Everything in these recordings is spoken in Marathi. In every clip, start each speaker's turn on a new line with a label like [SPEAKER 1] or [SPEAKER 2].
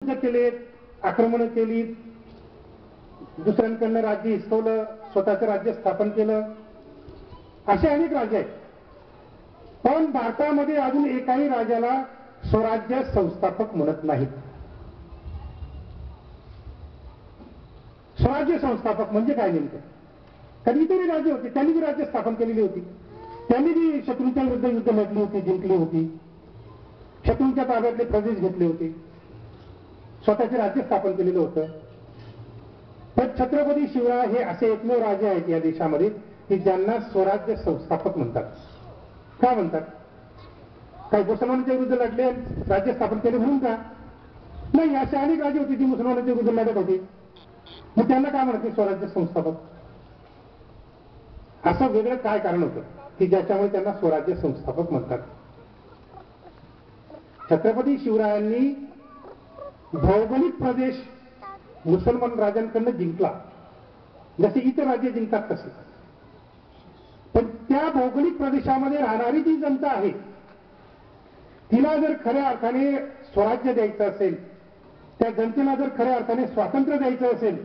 [SPEAKER 1] केले, आक्रमण केली, दुसऱ्यांकडनं राज्य हिसकवलं, स्वतःचं राज्य स्थापन केलं, असे अनेक राजे आहेत. पण भारतामध्ये अजून एकाही राजाला स्वराज्य संस्थापक म्हणत नाहीत. स्वराज्य संस्थापक म्हणजे काय नेमकं? कधीतरी राज्य होते, त्यांनी बी राज्य स्थापन केलेली होती, त्यांनी बी शत्रूंच्या विरुद्ध युद्ध लढली होती, जिंकली होती, शत्रूंच्या ताब्यातले प्रदेश घेतले होते, स्वतःचे राज्य स्थापन केलेलं होतं. पण छत्रपती शिवराय हे असे एकमेव राजे आहेत या देशामध्ये की ज्यांना स्वराज्य संस्थापक म्हणतात. का म्हणतात? काही मुसलमानांच्या विरुद्ध लढले, राज्य स्थापन केले म्हणून का? नाही, असे अनेक राजे होते जी मुसलमानांच्या विरुद्ध लढत होते, मग त्यांना काय म्हणते स्वराज्य संस्थापक? असं वेगळं काय कारण होतं की ज्याच्यामुळे त्यांना स्वराज्य संस्थापक म्हणतात? छत्रपती शिवरायांनी भौगोलिक प्रदेश मुसलमान राजांकडून जिंकला, जसे इतर राज्य जिंकतात तसे. पण त्या भौगोलिक प्रदेशामध्ये राहणारी जी जनता आहे तिला जर खऱ्या अर्थाने स्वराज्य द्यायचं असेल, त्या जनतेला जर खऱ्या अर्थाने स्वातंत्र्य द्यायचं असेल,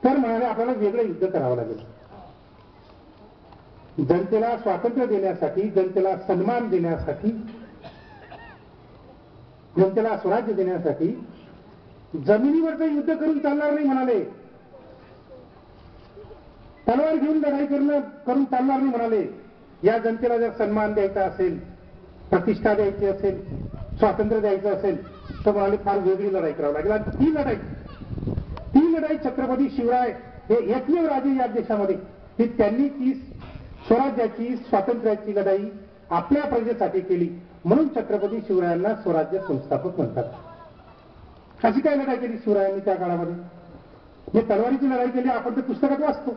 [SPEAKER 1] तर म्हणाले आपल्याला वेगळं युद्ध करावं लागेल. जनतेला स्वातंत्र्य देण्यासाठी, जनतेला सन्मान देण्यासाठी, जनतेला स्वराज्य देण्यासाठी जमिनीवरचं युद्ध करून चालणार नाही म्हणाले. तलवार घेऊन लढाई करून चालणार नाही म्हणाले. या जनतेला जर सन्मान द्यायचा असेल, प्रतिष्ठा द्यायची असेल, स्वातंत्र्य द्यायचं असेल, तर म्हणाले फार वेगळी लढाई करावी लागेल. आणि ती लढाई छत्रपती शिवराय हे एकमेव राजे या देशामध्ये की त्यांनी ती स्वराज्याची, स्वातंत्र्याची लढाई आपल्या प्रजेसाठी केली, म्हणून छत्रपती शिवरायांना स्वराज्य संस्थापक म्हणतात. अशी काय लढाई केली शिवरायांनी त्या काळामध्ये? हे तलवारीची लढाई केली, आपण ते पुस्तकात वाचतो.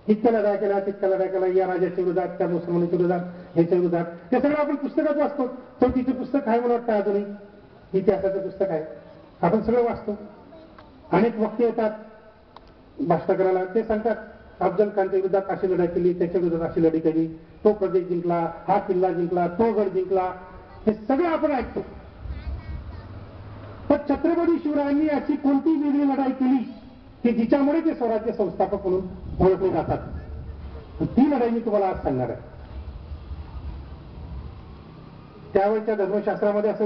[SPEAKER 1] इतक्या लढाई केल्या, तितक्या लढाई केल्या, या राजाच्या विरोधात, त्या मुसलमानाच्या विरोधात, ह्याच्या विरोधात, हे सगळं आपण पुस्तकात वाचतो. चौथीचं पुस्तक आहे मला वाटतं, अजूनही इतिहासाचं पुस्तक आहे, आपण सगळं वाचतो. अनेक वक्ते येतात भाषण करायला, ते सांगतात अफजल खानच्या विरोधात अशी लढाई केली, त्याच्या विरोधात अशी लढाई केली, तो प्रदेश जिंकला, हा किल्ला जिंकला, तो गड जिंकला, हे सगळं आपण ऐकतो. पण छत्रपती शिवरायांनी अशी कोणती वेगळी लढाई केली की जिच्यामुळे ते स्वराज्य संस्थापक म्हणून ओळखले जातात? ती लढाई मी तुम्हाला आज सांगणार आहे. त्यावेळच्या धर्मशास्त्रामध्ये असं